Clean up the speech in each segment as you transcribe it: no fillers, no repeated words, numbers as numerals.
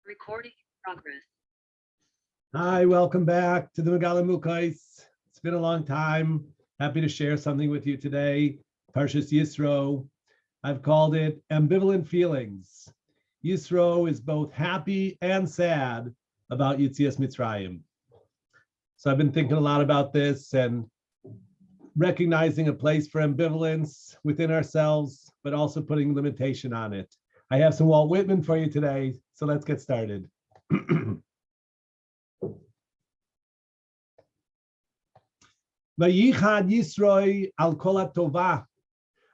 Recording in progress. Hi, welcome back to the Megala Mukais. It's been a long time. Happy to share something with you today. Parshas Yithro. I've called it Ambivalent Feelings. Yithro is both happy and sad about Yitzias Mitzrayim. So I've been thinking a lot about this and recognizing a place for ambivalence within ourselves, but also putting limitation on it. I have some Walt Whitman for you today, so let's get started. Vayichad Yisroi al kol tova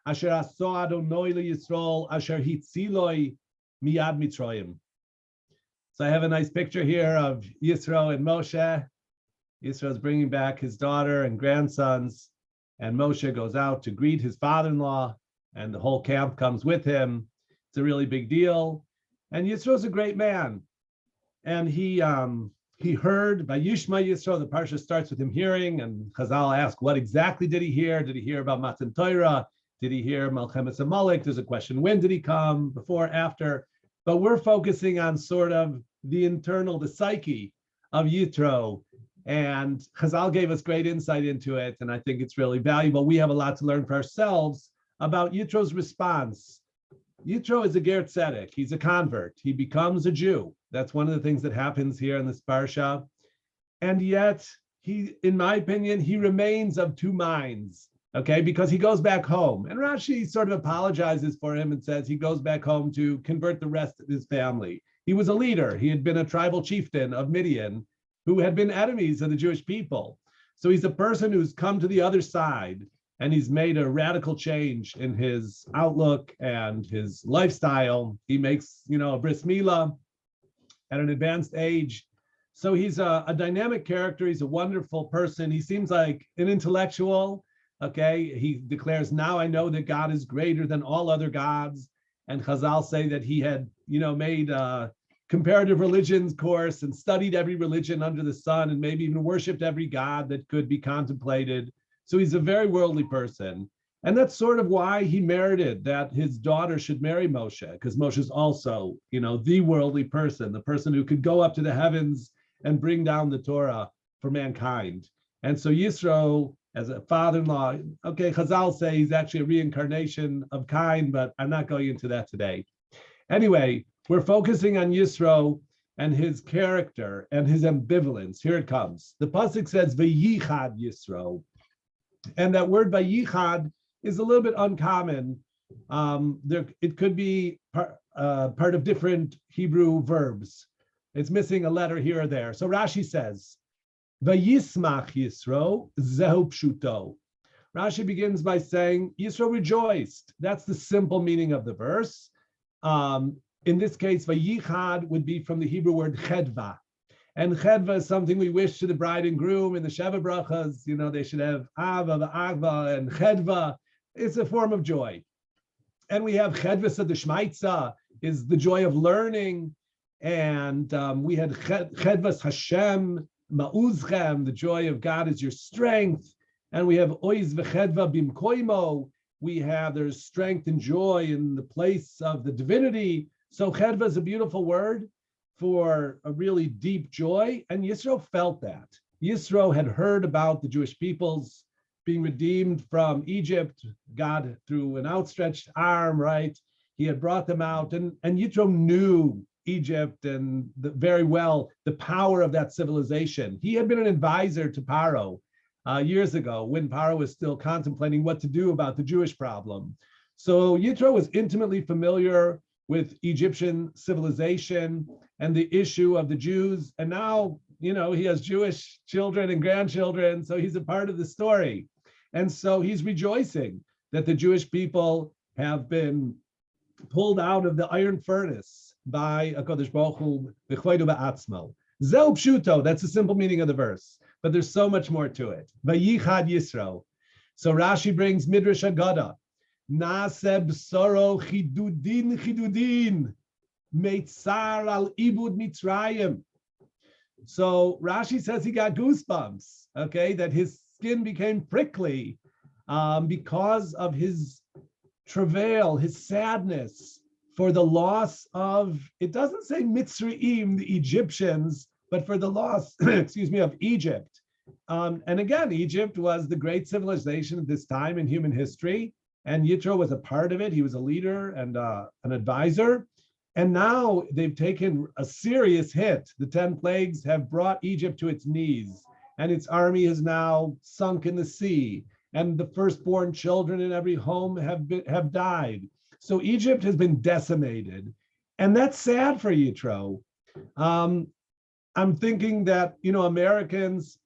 asher aso Adonai leYisrael asher hitziloi miyad Mitzrayim. So I have a nice picture here of Yithro and Moshe. Yithro is bringing back his daughter and grandsons, and Moshe goes out to greet his father-in-law, and the whole camp comes with him. It's a really big deal. And Yithro's a great man. And he heard by Yishma Yithro, the parsha starts with him hearing, and Chazal ask, what exactly did he hear? Did he hear about Matan Torah? Did he hear Melchemes Amalek? There's a question, when did he come? Before, after? But we're focusing on sort of the internal, the psyche of Yithro. And Chazal gave us great insight into it, and I think it's really valuable. We have a lot to learn for ourselves about Yithro's response. Yithro is a ger tzedek. He's a convert. He becomes a Jew. That's one of the things that happens here in this parsha. And yet, he, in my opinion, he remains of two minds, okay? Because he goes back home. And Rashi sort of apologizes for him and says he goes back home to convert the rest of his family. He was a leader. He had been a tribal chieftain of Midian who had been enemies of the Jewish people. So he's a person who's come to the other side, and he's made a radical change in his outlook and his lifestyle. He makes, a bris milah at an advanced age. So he's a dynamic character. He's a wonderful person. He seems like an intellectual, okay? He declares, now I know that God is greater than all other gods. And Chazal say that he had, made a comparative religions course and studied every religion under the sun and maybe even worshiped every god that could be contemplated. So he's a very worldly person. And that's sort of why he merited that his daughter should marry Moshe, because Moshe's also, the worldly person, the person who could go up to the heavens and bring down the Torah for mankind. And so Yithro, as a father-in-law, okay, Chazal say he's actually a reincarnation of Cain, but I'm not going into that today. Anyway, we're focusing on Yithro and his character and his ambivalence. Here it comes. The pasuk says, "Vayichad Yithro," and that word "vayichad" is a little bit uncommon. It could be part of different Hebrew verbs. It's missing a letter here or there. So Rashi says, "Vayismach Yithro zehu pshuto." Rashi begins by saying, Yithro rejoiced. That's the simple meaning of the verse. In this case, vayichad would be from the Hebrew word chedva. And chedva is something we wish to the bride and groom in the Sheva Brachas. They should have ava, v'agva, and chedva. It's a form of joy. And we have chedvasa the shmaitza, is the joy of learning. And we had chedvas Hashem, ma'uzchem, the joy of God is your strength. And we have oiz v'chedva bimkoimo. There's strength and joy in the place of the divinity. So chedva is a beautiful word for a really deep joy, and Yithro felt that. Yithro had heard about the Jewish peoples being redeemed from Egypt, God through an outstretched arm, right? He had brought them out, and Yithro knew Egypt and very well the power of that civilization. He had been an advisor to Paro years ago when Paro was still contemplating what to do about the Jewish problem. So Yithro was intimately familiar with Egyptian civilization and the issue of the Jews. And now, he has Jewish children and grandchildren, so he's a part of the story. And so he's rejoicing that the Jewish people have been pulled out of the iron furnace by HaKadosh Baruch Hu, v'choidu ba'atzmo. Zeu pshuto, that's the simple meaning of the verse, but there's so much more to it. Vayichad Yithro. So Rashi brings Midrash Agada. Naseb soro chidudin meitzar al ibud Mitzrayim. So Rashi says he got goosebumps, okay, that his skin became prickly because of his travail, his sadness for the loss of, it doesn't say Mitzrayim, the Egyptians, but for the loss, excuse me, of Egypt. And again, Egypt was the great civilization at this time in human history, and Yithro was a part of it. He was a leader and an advisor. And now they've taken a serious hit. The 10 plagues have brought Egypt to its knees, and its army is now sunk in the sea, and the firstborn children in every home have died. So Egypt has been decimated, and that's sad for Yithro. I'm thinking that, Americans,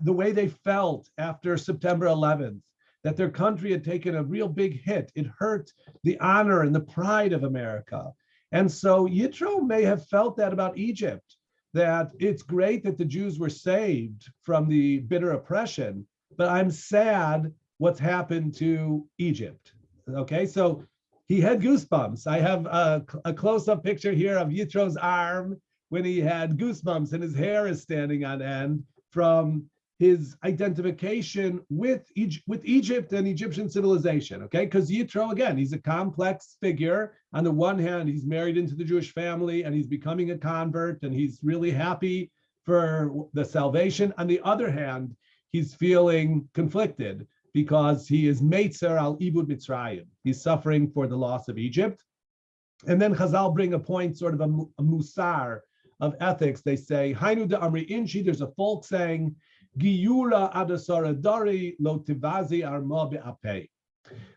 the way they felt after September 11th, that their country had taken a real big hit. It hurt the honor and the pride of America. And so Yithro may have felt that about Egypt, that it's great that the Jews were saved from the bitter oppression, but I'm sad what's happened to Egypt. Okay, so he had goosebumps. I have a close-up picture here of Yithro's arm when he had goosebumps and his hair is standing on end from his identification with Egypt and Egyptian civilization, okay? Because Yithro, again, he's a complex figure. On the one hand, he's married into the Jewish family and he's becoming a convert and he's really happy for the salvation. On the other hand, he's feeling conflicted because he is Meitzer al Ibud Mitzrayim. He's suffering for the loss of Egypt. And then Chazal bring a point, sort of a musar of ethics. They say, Hainu de Amri Inchi, there's a folk saying, Giyura adasara dari lo tivazi arma be'apei.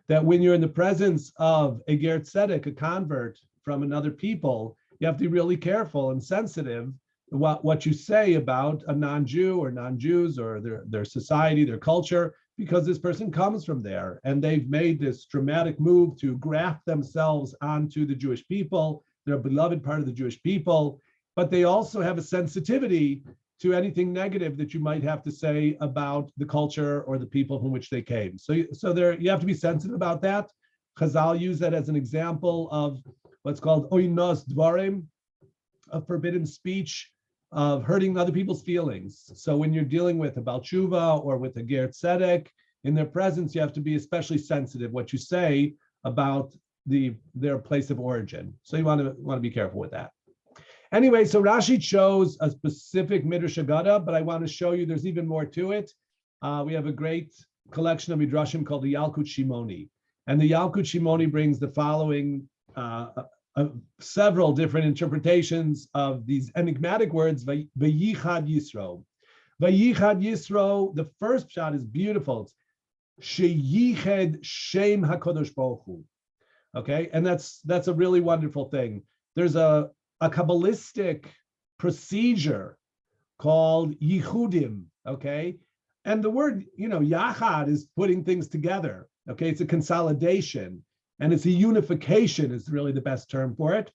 That when you're in the presence of a ger tzedek, a convert from another people, you have to be really careful and sensitive what you say about a non-Jew or non-Jews or their society, their culture, because this person comes from there and they've made this dramatic move to graft themselves onto the Jewish people. They're a beloved part of the Jewish people, but they also have a sensitivity to anything negative that you might have to say about the culture or the people from which they came. So there, you have to be sensitive about that. Chazal use that as an example of what's called oinos dvarim, of forbidden speech, of hurting other people's feelings. So when you're dealing with a Baal Tshuva or with a ger tzedek, in their presence, you have to be especially sensitive what you say about their place of origin. So you want to be careful with that. Anyway, so Rashi chose a specific Midrash Agada, but I want to show you there's even more to it. We have a great collection of Midrashim called the Yalkut Shimoni. And the Yalkut Shimoni brings the following several different interpretations of these enigmatic words, Vayichad Yisro. Vayichad Yisro, the first shot is beautiful. It's Sheyiched Shem HaKadosh Baruch Hu. Okay, and that's a really wonderful thing. There's a Kabbalistic procedure called Yichudim, okay? And the word, Yachad is putting things together, okay? It's a consolidation, and it's a unification is really the best term for it.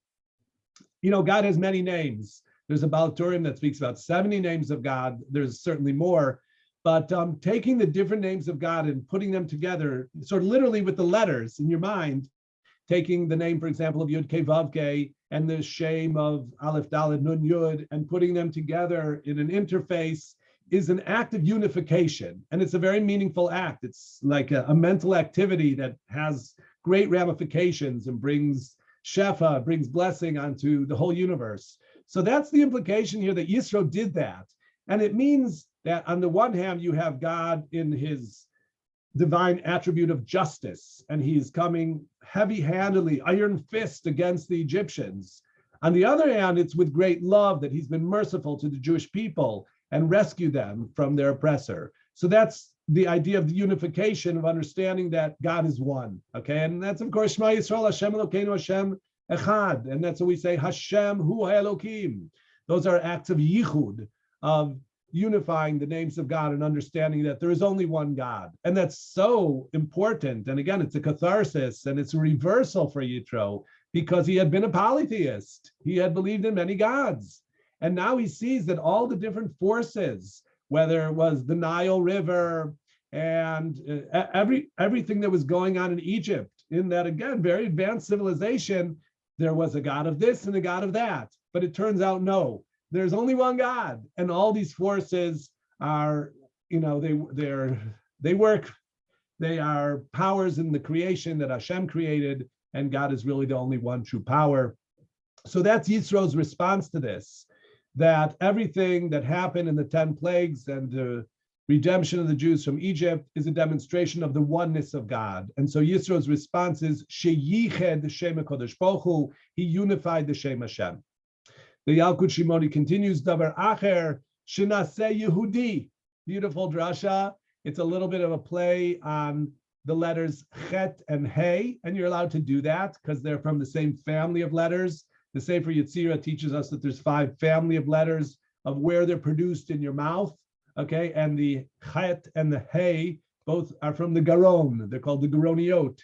God has many names. There's a Baal Turim that speaks about 70 names of God. There's certainly more, but taking the different names of God and putting them together, sort of literally with the letters in your mind, taking the name, for example, of Yud Kei Vav Kei and the shame of Aleph Daled Nun Yud and putting them together in an interface is an act of unification. And it's a very meaningful act. It's like a mental activity that has great ramifications and brings Shefa, brings blessing onto the whole universe. So that's the implication here that Yithro did that. And it means that on the one hand, you have God in his divine attribute of justice, and he's coming heavy-handedly, iron fist against the Egyptians. On the other hand, it's with great love that he's been merciful to the Jewish people and rescued them from their oppressor. So that's the idea of the unification of understanding that God is one, okay? And that's, of course, Shema Yisrael, Hashem Elokeinu, Hashem Echad. And that's what we say, Hashem Hu HaElokim. Those are acts of yichud, of unifying the names of God and understanding that there is only one God. And that's so important. And again, it's a catharsis and it's a reversal for Yithro because he had been a polytheist. He had believed in many gods. And now he sees that all the different forces, whether it was the Nile River and everything that was going on in Egypt, in that, again, very advanced civilization, there was a God of this and a God of that. But it turns out, no, there's only one God, and all these forces are, they are powers in the creation that Hashem created, and God is really the only one true power. So that's Yithro's response to this, that everything that happened in the 10 plagues and the redemption of the Jews from Egypt is a demonstration of the oneness of God. And so Yithro's response is, Sheyiched Shem HaKadosh Baruch Hu, he unified the Shem Hashem. The Yalkut Shimoni continues, Davar Acher, Shenaseh Yehudi. Beautiful drasha. It's a little bit of a play on the letters Chet and Hey, and you're allowed to do that because they're from the same family of letters. The Sefer Yetzirah teaches us that there's 5 family of letters of where they're produced in your mouth, okay? And the Chet and the Hey both are from the Garon. They're called the Garoniot.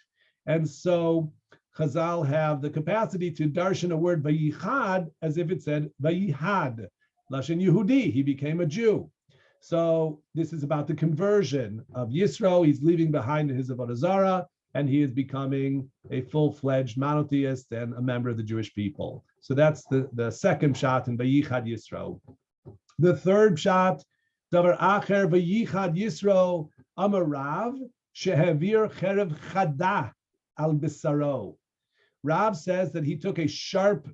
And so Chazal have the capacity to darshan a word Vayichad as if it said Vayihad. Lashon Yehudi, he became a Jew. So this is about the conversion of Yithro. He's leaving behind his Avodah Zarah, and he is becoming a full-fledged monotheist and a member of the Jewish people. So that's the second shot in Vayichad Yithro. The third shot, Davar Acher Vayichad Yithro Amarav Shehevir Cherev Chada al Bisaro. Rav says that he took a sharp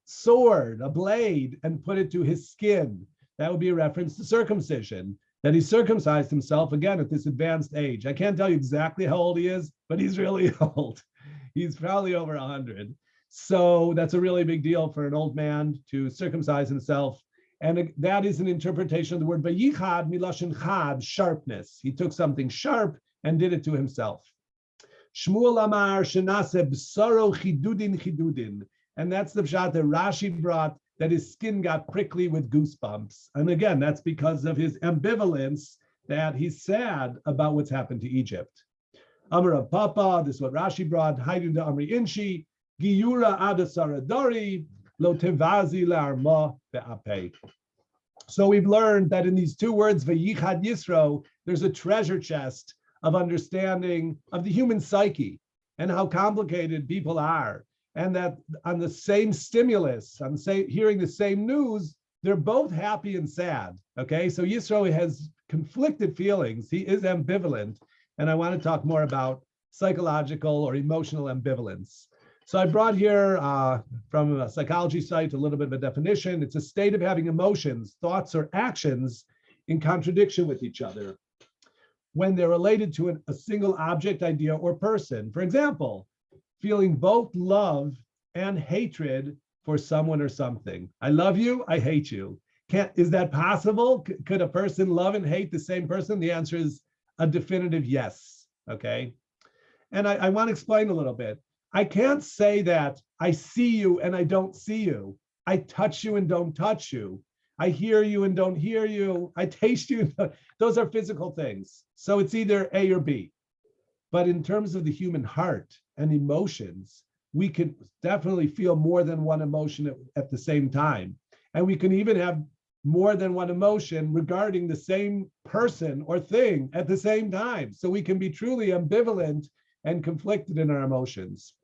sword, a blade, and put it to his skin. That would be a reference to circumcision, that he circumcised himself again at this advanced age. I can't tell you exactly how old he is, but he's really old. He's probably over 100. So that's a really big deal for an old man to circumcise himself. And that is an interpretation of the word Vayichad, Milashon Chad, sharpness. He took something sharp and did it to himself. Shmuel Amar Shenase B'saro Chidudin Chidudin. And that's the pshat that Rashi brought, that his skin got prickly with goosebumps. And again, that's because of his ambivalence, that he's sad about what's happened to Egypt. Amar of Papa, this is what Rashi brought, Haidun da Amri Inshi, Giyura Adasaradori, Lo Tevazi La'arma Be'apei. So we've learned that in these 2 words, Vayichad Yithro, there's a treasure chest of understanding of the human psyche and how complicated people are. And that on the same stimulus, on hearing the same news, they're both happy and sad, okay? So Yithro has conflicted feelings. He is ambivalent. And I want to talk more about psychological or emotional ambivalence. So I brought here from a psychology site a little bit of a definition. It's a state of having emotions, thoughts, or actions in contradiction with each other when they're related to a single object, idea, or person. For example, feeling both love and hatred for someone or something. I love you, I hate you. Is that possible? Could a person love and hate the same person? The answer is a definitive yes, okay? And I want to explain a little bit. I can't say that I see you and I don't see you. I touch you and don't touch you. I hear you and don't hear you. I taste you. Those are physical things. So it's either A or B. But in terms of the human heart and emotions, we can definitely feel more than one emotion at the same time. And we can even have more than one emotion regarding the same person or thing at the same time. So we can be truly ambivalent and conflicted in our emotions.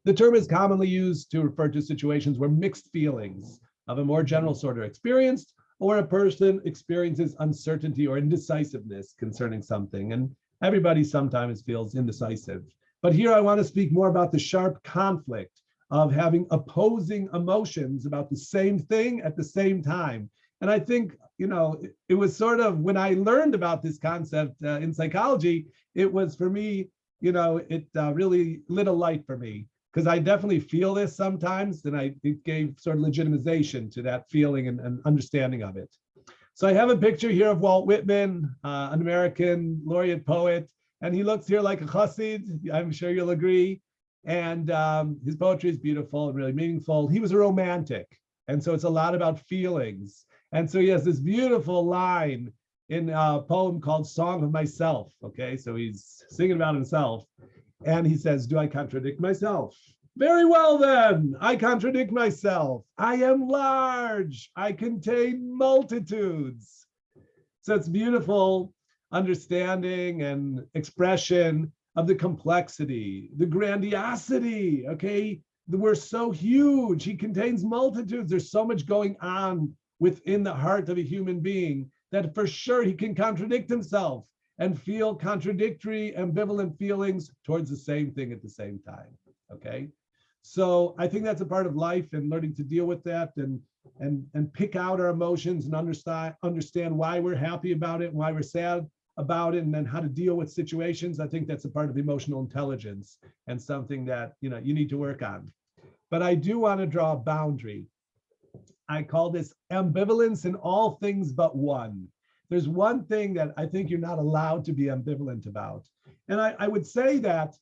The term is commonly used to refer to situations where mixed feelings of a more general sort are experienced, or a person experiences uncertainty or indecisiveness concerning something. And everybody sometimes feels indecisive. But here I want to speak more about the sharp conflict of having opposing emotions about the same thing at the same time. And I think, it was sort of, when I learned about this concept in psychology, it was for me, it really lit a light for me, because I definitely feel this sometimes, and it gave sort of legitimization to that feeling and understanding of it. So I have a picture here of Walt Whitman, an American laureate poet, and he looks here like a chassid. I'm sure you'll agree. And his poetry is beautiful and really meaningful. He was a romantic, and so it's a lot about feelings. And so he has this beautiful line in a poem called Song of Myself, okay? So he's singing about himself, and he says, do I contradict myself? Very well then, I contradict myself. I am large, I contain multitudes. So it's beautiful understanding and expression of the complexity, the grandiosity, okay? We're so huge, he contains multitudes. There's so much going on within the heart of a human being that for sure he can contradict himself. and feel contradictory, ambivalent feelings towards the same thing at the same time. Okay. So I think that's a part of life, and learning to deal with that and pick out our emotions and understand why we're happy about it and why we're sad about it, and then how to deal with situations. I think that's a part of emotional intelligence and something that you need to work on. But I do want to draw a boundary. I call this ambivalence in all things but one. There's one thing that I think you're not allowed to be ambivalent about. And I would say that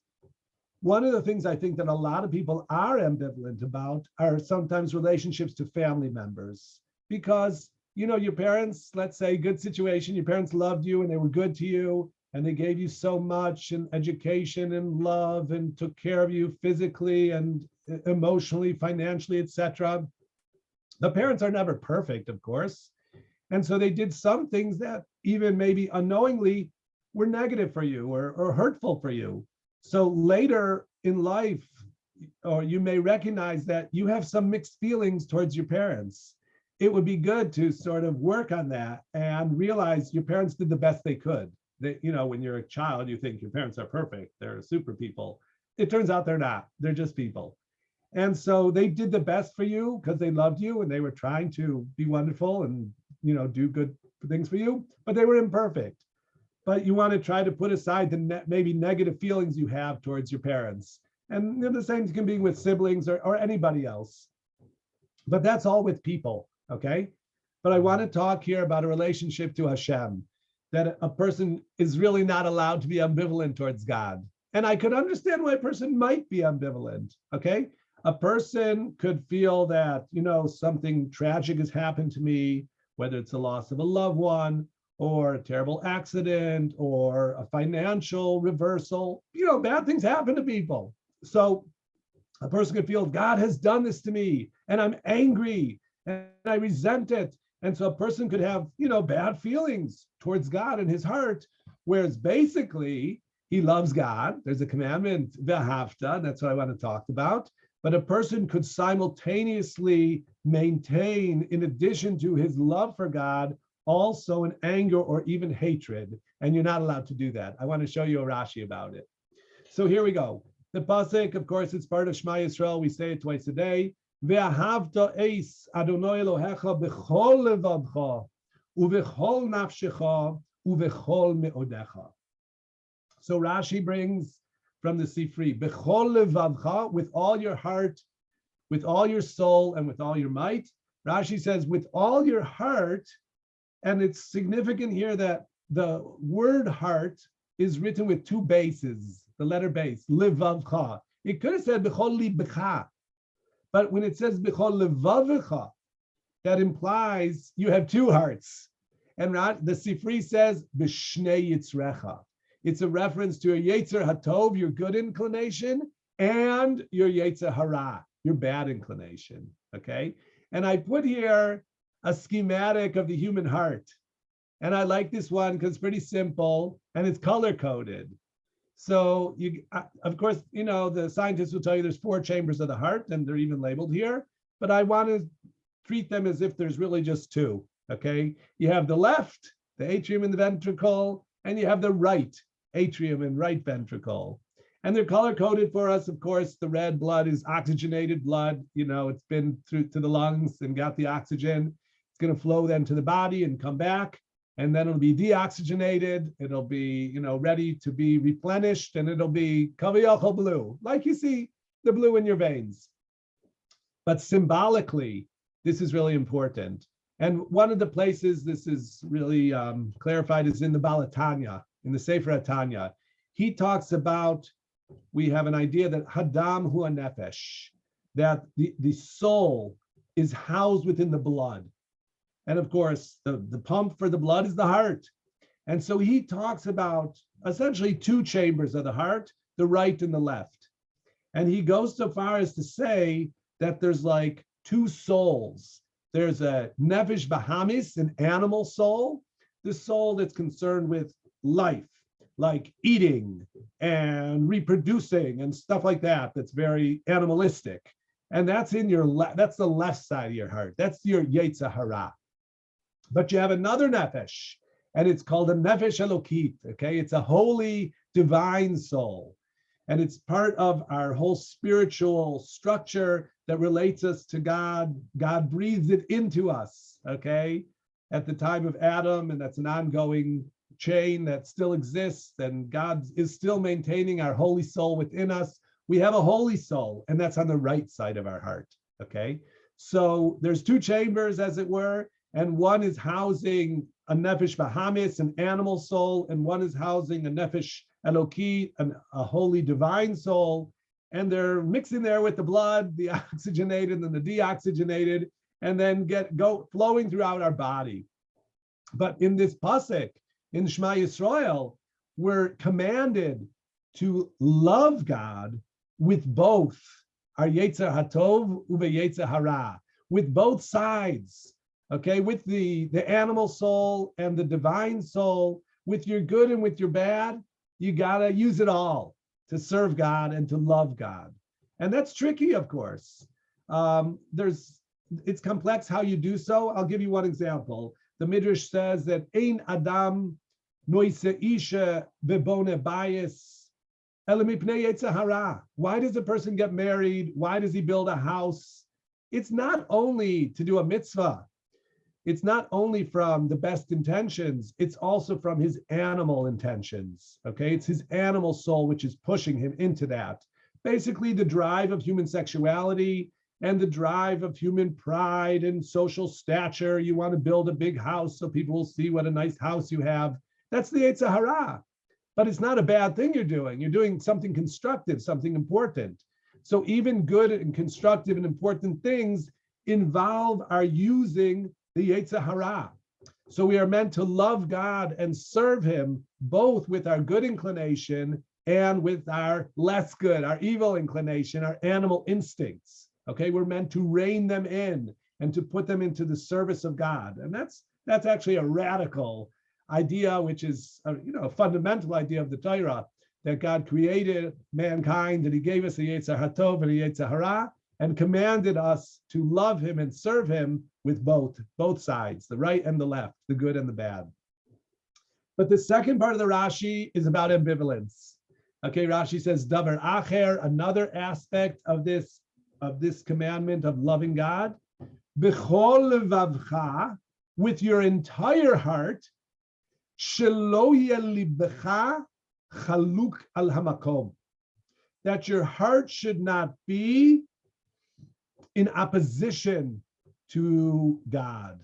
one of the things I think that a lot of people are ambivalent about are sometimes relationships to family members. Because, your parents, let's say, good situation, your parents loved you and they were good to you and they gave you so much in education and love and took care of you physically and emotionally, financially, etc. The parents are never perfect, of course. And so they did some things that even maybe unknowingly were negative for you or hurtful for you. So later in life, or you may recognize that you have some mixed feelings towards your parents. It would be good to sort of work on that and realize your parents did the best they could. When you're a child, you think your parents are perfect. They're super people. It turns out they're not. They're just people. And so they did the best for you because they loved you and they were trying to be wonderful and, do good things for you, but they were imperfect. But you want to try to put aside the maybe negative feelings you have towards your parents. And the same can be with siblings or anybody else. But that's all with people, okay? But I want to talk here about a relationship to Hashem, that a person is really not allowed to be ambivalent towards God. And I could understand why a person might be ambivalent, okay? A person could feel that, something tragic has happened to me, whether it's the loss of a loved one or a terrible accident or a financial reversal. Bad things happen to people. So a person could feel God has done this to me and I'm angry and I resent it. And so a person could have, bad feelings towards God in his heart, whereas basically he loves God. There's a commandment, v'ahavta, that's what I want to talk about. But a person could simultaneously maintain, in addition to his love for God, also an anger or even hatred. And you're not allowed to do that. I want to show you a Rashi about it. So here we go. The pasuk, of course, it's part of Shema Yisrael. We say it twice a day. Ve'ahavta eis Adonai Elohecha b'chol levavcha u'v'chol nafshecha u'v'chol me'odecha. So Rashi brings from the Sifri, b'chol levavcha, with all your heart, with all your soul, and with all your might. Rashi says, with all your heart, and it's significant here that the word heart is written with two bases, the letter base, levavcha. It could have said b'chol libcha, but when it says b'chol levavcha, that implies you have two hearts. And the Sifri says, b'shnei yitzrecha. It's a reference to your Yetzer Hatov, your good inclination, and your Yetzer Hara, your bad inclination, okay? And I put here a schematic of the human heart. And I like this one because it's pretty simple and it's color-coded. So, of course, the scientists will tell you there's 4 chambers of the heart, and they're even labeled here. But I want to treat them as if there's really just 2, okay? You have the left, the atrium and the ventricle, and you have the right, atrium and right ventricle. And they're color-coded for us. Of course, the red blood is oxygenated blood. It's been through to the lungs and got the oxygen. It's going to flow then to the body and come back. And then it'll be deoxygenated. It'll be, ready to be replenished. And it'll be kaviyachol blue, like you see the blue in your veins. But symbolically, this is really important. And one of the places this is really clarified is in the Balatanya, in the Sefer Atanya. He talks about, we have an idea that Hadam hu nefesh, that the soul is housed within the blood. And of course, the pump for the blood is the heart. And so he talks about essentially 2 chambers of the heart, the right and the left. And he goes so far as to say that there's like 2 souls. There's a nefesh bahamis, an animal soul, the soul that's concerned with life, like eating and reproducing and stuff like that. That's very animalistic. And that's in that's the left side of your heart. That's your Yetzer Hara. But you have another nefesh, and it's called a nefesh elokit. Okay, it's a holy divine soul, and it's part of our whole spiritual structure that relates us to God. God breathed it into us, okay, at the time of Adam, and that's an ongoing chain that still exists, and God is still maintaining our holy soul within us. We have a holy soul, and that's on the right side of our heart, okay? So there's two chambers, as it were, and one is housing a nefesh bahamis, an animal soul, and one is housing a nefesh eloki, a holy divine soul, and they're mixing there with the blood, the oxygenated and the deoxygenated, and then go flowing throughout our body. But in this pasuk, in Shema Yisrael, we're commanded to love God with both our Yetzer Hatov uve Yetzer Hara, with both sides, okay, with the animal soul and the divine soul, with your good and with your bad. You gotta use it all to serve God and to love God. And that's tricky, of course. It's complex how you do so. I'll give you one example. The Midrash says that Ein Adam noise isha bebone bayis elimipnei Yetzer Hara. Why does a person get married? Why does he build a house? It's not only to do a mitzvah. It's not only from the best intentions, it's also from his animal intentions, okay? It's his animal soul which is pushing him into that. Basically, the drive of human sexuality and the drive of human pride and social stature. You want to build a big house so people will see what a nice house you have. That's the Yetzer Hara. But it's not a bad thing you're doing. You're doing something constructive, something important. So even good and constructive and important things involve our using the Yetzer Hara. So we are meant to love God and serve him both with our good inclination and with our less good, our evil inclination, our animal instincts. Okay, we're meant to rein them in and to put them into the service of God. And that's actually a radical idea, which is a fundamental idea of the Torah, that God created mankind, that he gave us a Yetzer Hatov and a Yetzer Hara, and commanded us to love him and serve him with both sides, the right and the left, the good and the bad. But the second part of the Rashi is about ambivalence. Okay, Rashi says, Davar Acher, another aspect of this commandment of loving God, B'chol levavcha, with your entire heart, shelo yeh chaluk al hamakom, that your heart should not be in opposition to God,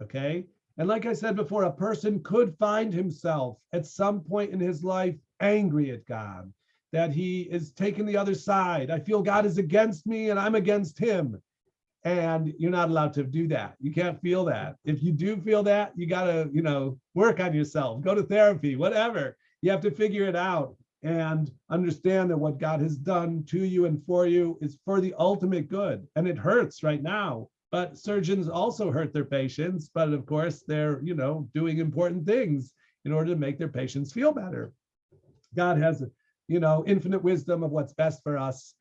okay? And like I said before, a person could find himself at some point in his life angry at God, that he is taking the other side. I feel God is against me and I'm against him. And you're not allowed to do that. You can't feel that. If you do feel that, you gotta, work on yourself, go to therapy, whatever. You have to figure it out and understand that what God has done to you and for you is for the ultimate good. And it hurts right now, but surgeons also hurt their patients. But of course, they're, doing important things in order to make their patients feel better. God has, infinite wisdom of what's best for us.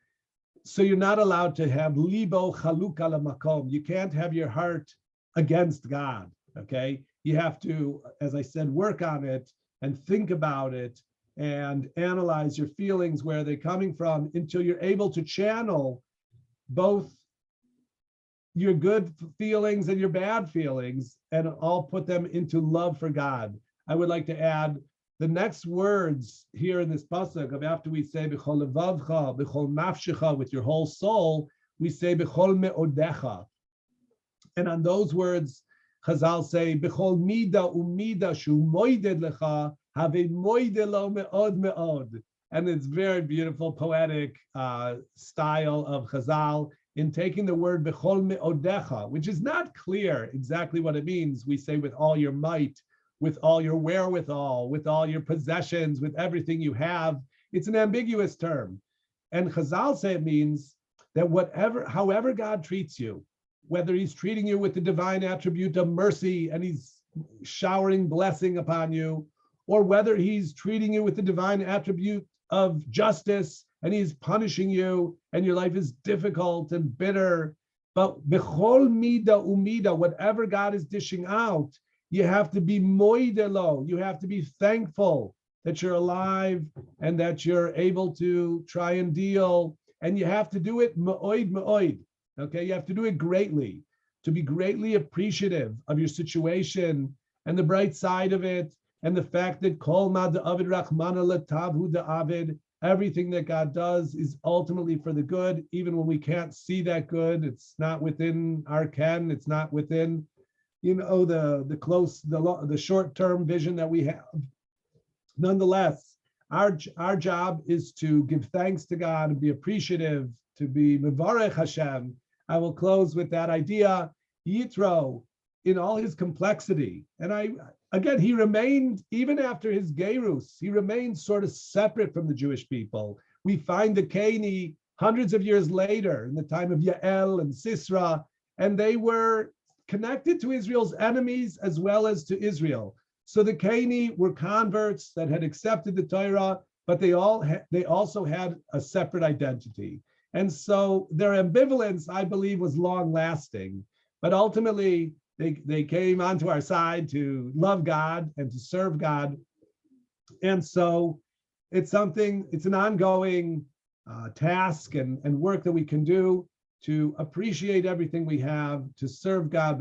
So you're not allowed to have libo chaluk ala makom. You can't have your heart against God, okay? You have to, as I said, work on it and think about it and analyze your feelings, where they're coming from, until you're able to channel both your good feelings and your bad feelings and all put them into love for God. I would like to add the next words here in this pasuk of after we say b'chol levavcha, b'chol nafshecha, with your whole soul, we say b'chol me'odecha. And on those words, Chazal say b'chol mida umida shu moided lecha have moide lo me'od me'od. And it's very beautiful, poetic style of Chazal in taking the word b'chol me'odecha, which is not clear exactly what it means. We say with all your might, with all your wherewithal, with all your possessions, with everything you have. It's an ambiguous term. And Chazal say it means that however God treats you, whether he's treating you with the divine attribute of mercy and he's showering blessing upon you, or whether he's treating you with the divine attribute of justice and he's punishing you and your life is difficult and bitter, but b'chol mida umida, whatever God is dishing out, You have to be moidelo. You have to be thankful that you're alive and that you're able to try and deal. And you have to do it ma'oid ma'oid. Okay, you have to do it greatly, to be greatly appreciative of your situation and the bright side of it, and the fact that kol ma da'avid rachmana latavhu da'avid, everything that God does is ultimately for the good, even when we can't see that good. It's not within our ken. It's not within, the short-term vision that we have. Nonetheless, our job is to give thanks to God and be appreciative, to be mevarech Hashem. I will close with that idea. Yithro, in all his complexity, and he remained, even after his gerus, he remained sort of separate from the Jewish people. We find the Keni hundreds of years later, in the time of Yael and Sisra, and they were connected to Israel's enemies as well as to Israel. So the Keni were converts that had accepted the Torah, but they also had a separate identity. And so their ambivalence, I believe, was long-lasting. But ultimately, they came onto our side to love God and to serve God. And so it's an ongoing task and work that we can do to appreciate everything we have, to serve God.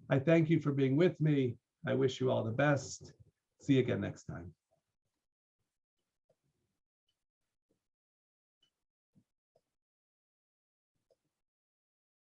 I thank you for being with me. I wish you all the best. See you again next time.